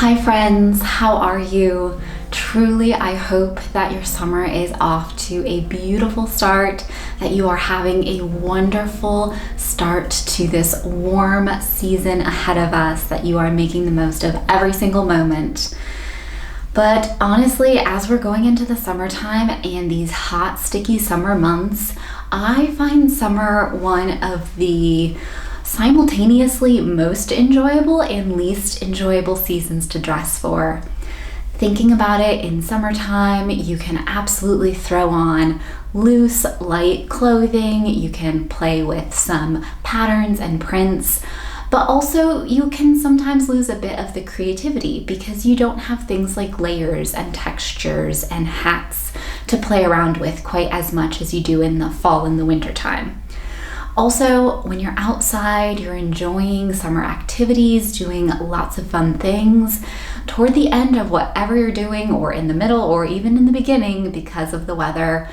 Hi friends, how are you? Truly, I hope that your summer is off to a beautiful start, that you are having a wonderful start to this warm season ahead of us, that you are making the most of every single moment. But honestly, as we're going into the summertime and these hot, sticky summer months, I find summer one of the simultaneously most enjoyable and least enjoyable seasons to dress for. Thinking about it, in summertime, you can absolutely throw on loose, light clothing. You can play with some patterns and prints, but also you can sometimes lose a bit of the creativity because you don't have things like layers and textures and hats to play around with quite as much as you do in the fall and the winter time. Also, when you're outside, you're enjoying summer activities, doing lots of fun things. Toward the end of whatever you're doing, or in the middle, or even in the beginning, because of the weather,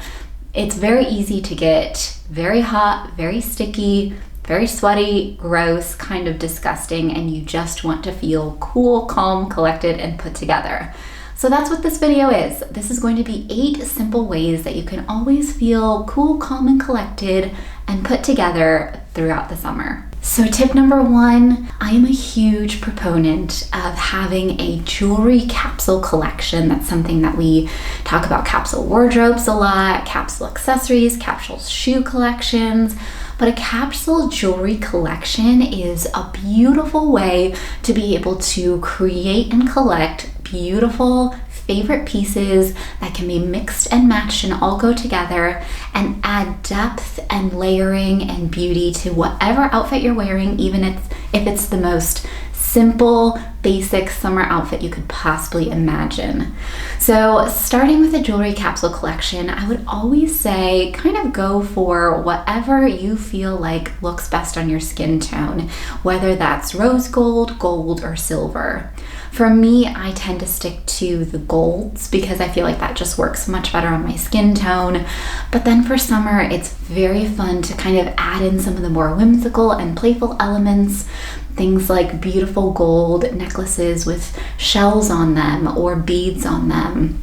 it's very easy to get very hot, very sticky, very sweaty, gross, kind of disgusting, and you just want to feel cool, calm, collected, and put together. So that's what this video is. This is going to be 8 simple ways that you can always feel cool, calm, and collected and put together throughout the summer. So tip number 1, I am a huge proponent of having a jewelry capsule collection. That's something that we talk about, capsule wardrobes a lot, capsule accessories, capsule shoe collections. But a capsule jewelry collection is a beautiful way to be able to create and collect beautiful favorite pieces that can be mixed and matched and all go together and add depth and layering and beauty to whatever outfit you're wearing, even if it's the most simple, basic summer outfit you could possibly imagine. So starting with a jewelry capsule collection, I would always say kind of go for whatever you feel like looks best on your skin tone, whether that's rose gold, gold, or silver. For me, I tend to stick to the golds because I feel like that just works much better on my skin tone. But then for summer, it's very fun to kind of add in some of the more whimsical and playful elements. Things like beautiful gold necklaces with shells on them or beads on them.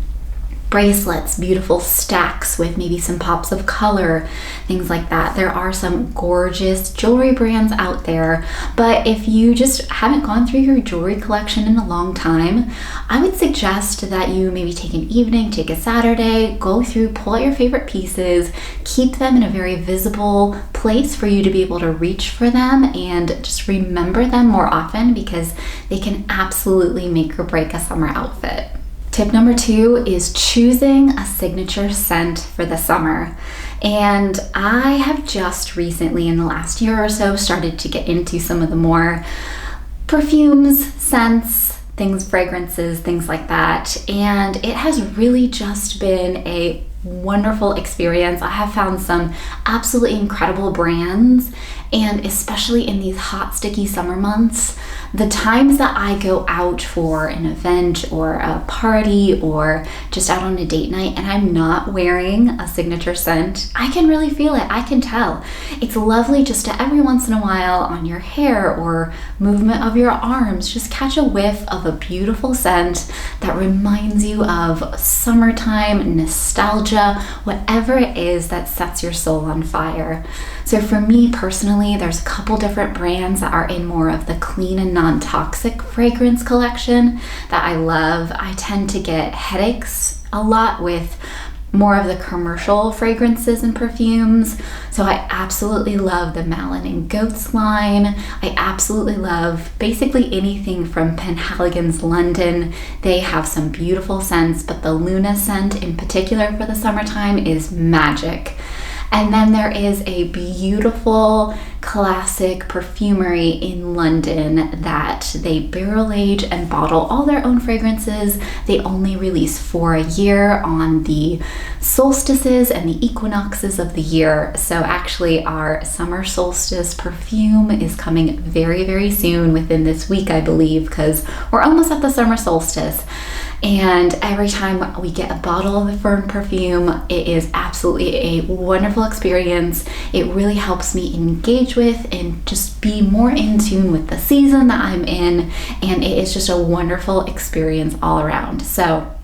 Bracelets, beautiful stacks with maybe some pops of color, things like that. There are some gorgeous jewelry brands out there, but if you just haven't gone through your jewelry collection in a long time, I would suggest that you maybe take an evening, take a Saturday, go through, pull out your favorite pieces, keep them in a very visible place for you to be able to reach for them and just remember them more often because they can absolutely make or break a summer outfit. Tip number 2 is choosing a signature scent for the summer. And I have just recently, in the last year or so, started to get into some of the more perfumes, scents, things, fragrances, things like that. And it has really just been a wonderful experience. I have found some absolutely incredible brands, and especially in these hot, sticky summer months, the times that I go out for an event or a party or just out on a date night and I'm not wearing a signature scent, I can really feel it. I can tell. It's lovely just to every once in a while on your hair or movement of your arms, just catch a whiff of a beautiful scent that reminds you of summertime, nostalgia, whatever it is that sets your soul on fire. So for me personally, there's a couple different brands that are in more of the clean and non-toxic fragrance collection that I love. I tend to get headaches a lot with more of the commercial fragrances and perfumes. So I absolutely love the Malin and Goats line. I absolutely love basically anything from Penhaligon's London. They have some beautiful scents, but the Luna scent in particular for the summertime is magic. And then there is a beautiful classic perfumery in London that they barrel age and bottle all their own fragrances. They only release for a year on the solstices and the equinoxes of the year. So actually our summer solstice perfume is coming very, very soon, within this week, I believe, because we're almost at the summer solstice. And every time we get a bottle of the Fern perfume, it is absolutely a wonderful experience. It really helps me engage with and just be more in tune with the season that I'm in. And it is just a wonderful experience all around. So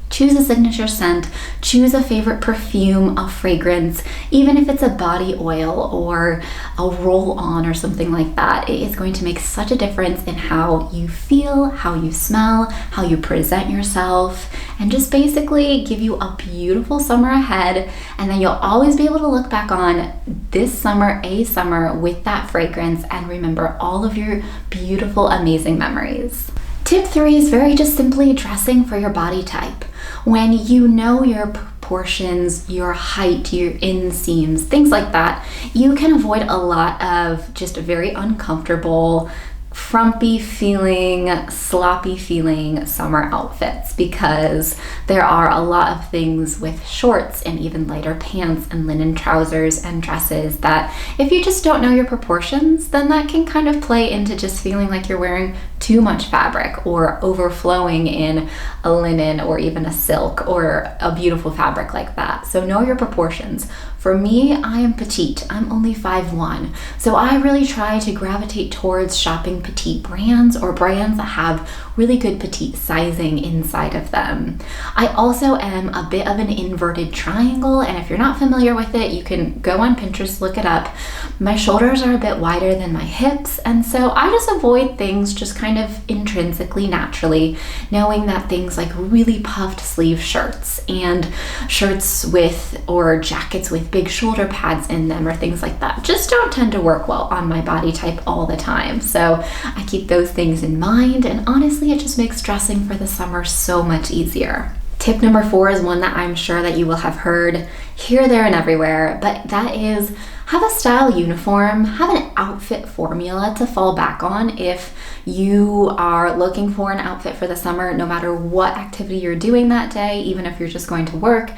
choose a signature scent, choose a favorite perfume, a fragrance, even if it's a body oil or a roll-on or something like that. It is going to make such a difference in how you feel, how you smell, how you present yourself, and just basically give you a beautiful summer ahead. And then you'll always be able to look back on this summer, a summer with that fragrance, and remember all of your beautiful, amazing memories. Tip 3 is very just simply dressing for your body type. When you know your proportions, your height, your inseams, things like that, you can avoid a lot of just very uncomfortable, frumpy feeling, sloppy feeling summer outfits, because there are a lot of things with shorts and even lighter pants and linen trousers and dresses that if you just don't know your proportions, then that can kind of play into just feeling like you're wearing too much fabric or overflowing in a linen or even a silk or a beautiful fabric like that. So know your proportions. For me, I am petite. I'm only 5'1", so I really try to gravitate towards shopping petite brands or brands that have really good petite sizing inside of them. I also am a bit of an inverted triangle, and if you're not familiar with it, you can go on Pinterest, look it up. My shoulders are a bit wider than my hips, and so I just avoid things just kind of intrinsically, naturally, knowing that things like really puffed sleeve shirts and shirts with or jackets with big shoulder pads in them or things like that just don't tend to work well on my body type all the time. So I keep those things in mind, and honestly, it just makes dressing for the summer so much easier. Tip number 4 is one that I'm sure that you will have heard here, there, and everywhere, but that is have a style uniform, have an outfit formula to fall back on if you are looking for an outfit for the summer, no matter what activity you're doing that day, even if you're just going to work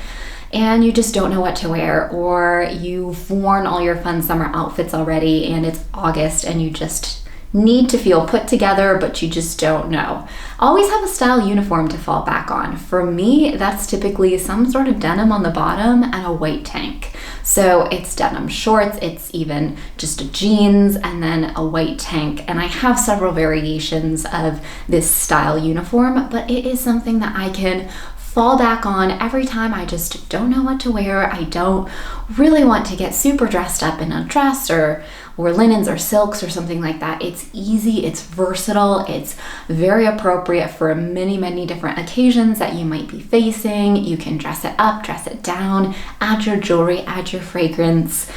and you just don't know what to wear, or you've worn all your fun summer outfits already and it's August and you just need to feel put together, but you just don't know. Always have a style uniform to fall back on. For me, that's typically some sort of denim on the bottom and a white tank. So it's denim shorts, it's even just a jeans and then a white tank. And I have several variations of this style uniform, but it is something that I can fall back on every time I just don't know what to wear. I don't really want to get super dressed up in a dress or linens or silks or something like that. It's easy, it's versatile, it's very appropriate for many, many different occasions that you might be facing. You can dress it up, dress it down, add your jewelry, add your fragrance.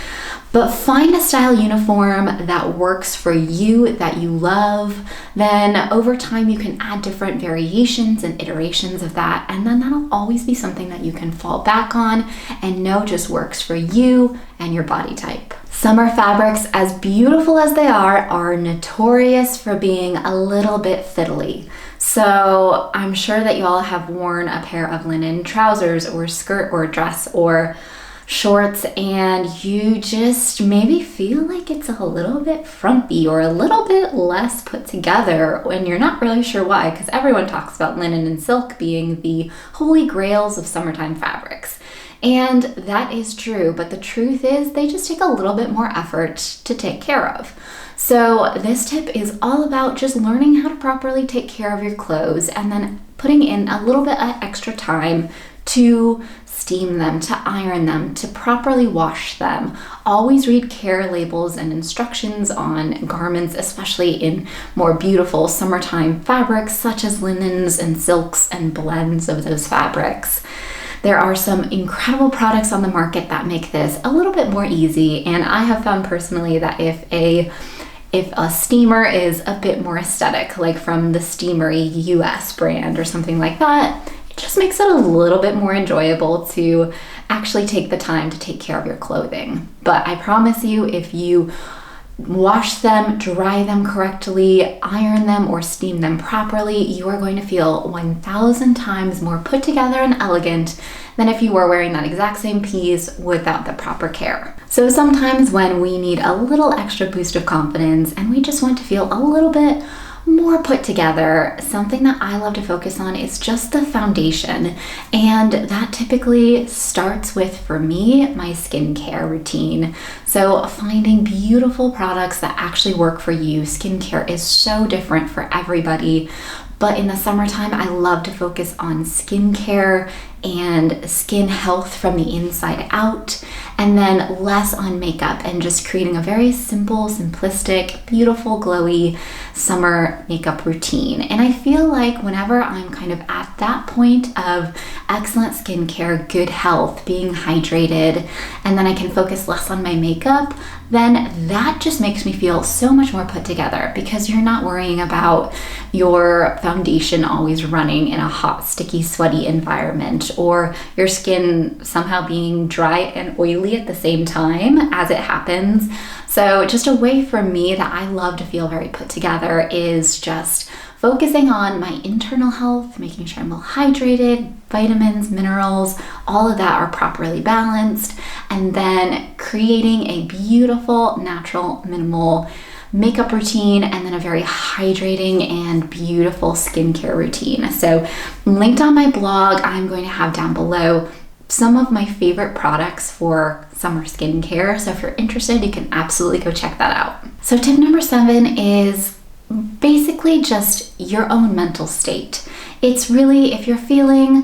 But find a style uniform that works for you, that you love. Then over time you can add different variations and iterations of that, and then that'll always be something that you can fall back on and know just works for you and your body type. Summer fabrics, as beautiful as they are notorious for being a little bit fiddly. So I'm sure that you all have worn a pair of linen trousers or skirt or dress or shorts, and you just maybe feel like it's a little bit frumpy or a little bit less put together, and you're not really sure why, because everyone talks about linen and silk being the holy grails of summertime fabrics. And that is true, but the truth is they just take a little bit more effort to take care of. So this tip is all about just learning how to properly take care of your clothes and then putting in a little bit of extra time to steam them, to iron them, to properly wash them. Always read care labels and instructions on garments, especially in more beautiful summertime fabrics such as linens and silks and blends of those fabrics. There are some incredible products on the market that make this a little bit more easy, and I have found personally that if a steamer is a bit more aesthetic, like from the Steamery US brand or something like that, it just makes it a little bit more enjoyable to actually take the time to take care of your clothing. But I promise you, if you wash them, dry them correctly, iron them or steam them properly, you are going to feel 1,000 times more put together and elegant than if you were wearing that exact same piece without the proper care. So sometimes when we need a little extra boost of confidence and we just want to feel a little bit more put together, something that I love to focus on is just the foundation. And that typically starts with, for me, my skincare routine. So finding beautiful products that actually work for you. Skincare is so different for everybody. But in the summertime, I love to focus on skincare and skin health from the inside out, and then less on makeup and just creating a very simple, simplistic, beautiful, glowy summer makeup routine. And I feel like whenever I'm kind of at that point of excellent skincare, good health, being hydrated, and then I can focus less on my makeup, then that just makes me feel so much more put together, because you're not worrying about your foundation always running in a hot, sticky, sweaty environment, or your skin somehow being dry and oily at the same time as it happens. So just a way for me that I love to feel very put together is just focusing on my internal health, making sure I'm well hydrated, vitamins, minerals, all of that are properly balanced, and then creating a beautiful, natural, minimal makeup routine, and then a very hydrating and beautiful skincare routine. So linked on my blog, I'm going to have down below some of my favorite products for summer skincare. So if you're interested, you can absolutely go check that out. So tip number 7 is basically just your own mental state. It's really, if you're having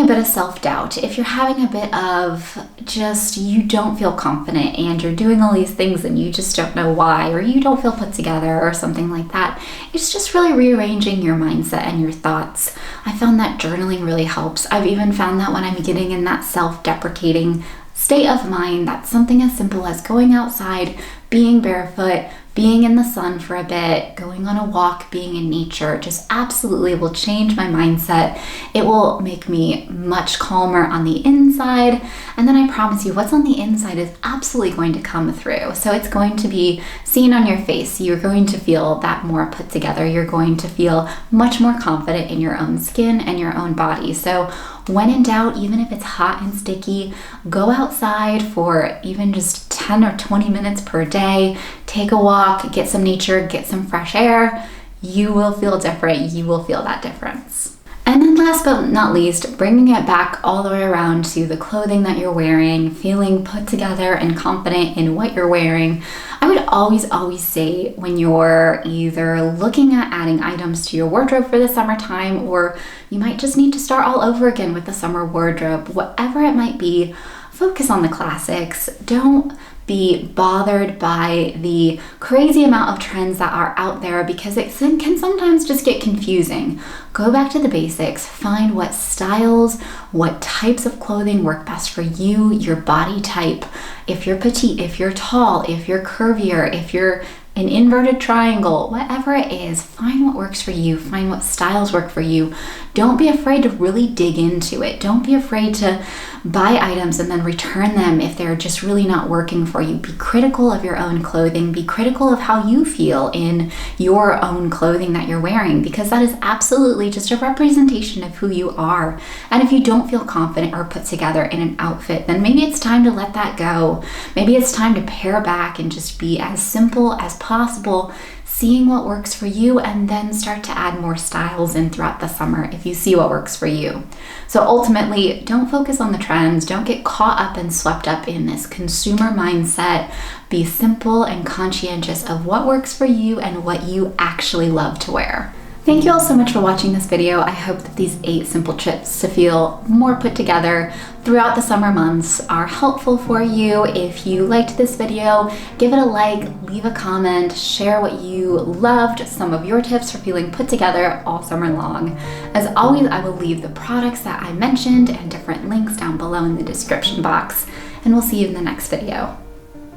a bit of self-doubt, if you're having a bit of just, you don't feel confident and you're doing all these things and you just don't know why, or you don't feel put together or something like that, it's just really rearranging your mindset and your thoughts. I found that journaling really helps. I've even found that when I'm getting in that self-deprecating state of mind, that something as simple as going outside, being barefoot, being in the sun for a bit, going on a walk, being in nature, just absolutely will change my mindset. It will make me much calmer on the inside. And then I promise you, what's on the inside is absolutely going to come through. So it's going to be seen on your face. You're going to feel that more put together. You're going to feel much more confident in your own skin and your own body. So when in doubt, even if it's hot and sticky, go outside for even just 10 or 20 minutes per day. Take a walk, get some nature, get some fresh air. You will feel different. You will feel that difference. And then last but not least, bringing it back all the way around to the clothing that you're wearing, feeling put together and confident in what you're wearing. I would always say, when you're either looking at adding items to your wardrobe for the summertime, or you might just need to start all over again with the summer wardrobe, whatever it might be, focus on the classics. Don't be bothered by the crazy amount of trends that are out there, because it can sometimes just get confusing. Go back to the basics, find what styles, what types of clothing work best for you, your body type. If you're petite, if you're tall, if you're curvier, if you're an inverted triangle, whatever it is, find what works for you, find what styles work for you. Don't be afraid to really dig into it. Don't be afraid to buy items and then return them if they're just really not working for you. Be critical of your own clothing. Be critical of how you feel in your own clothing that you're wearing, because that is absolutely just a representation of who you are. And if you don't feel confident or put together in an outfit, then maybe it's time to let that go. Maybe it's time to pare back and just be as simple as possible, seeing what works for you, and then start to add more styles in throughout the summer if you see what works for you. So ultimately, don't focus on the trends. Don't get caught up and swept up in this consumer mindset. Be simple and conscientious of what works for you and what you actually love to wear. Thank you all so much for watching this video. I hope that these 8 simple tips to feel more put together throughout the summer months are helpful for you. If you liked this video, give it a like, leave a comment, share what you loved, some of your tips for feeling put together all summer long. As always, I will leave the products that I mentioned and different links down below in the description box, and we'll see you in the next video.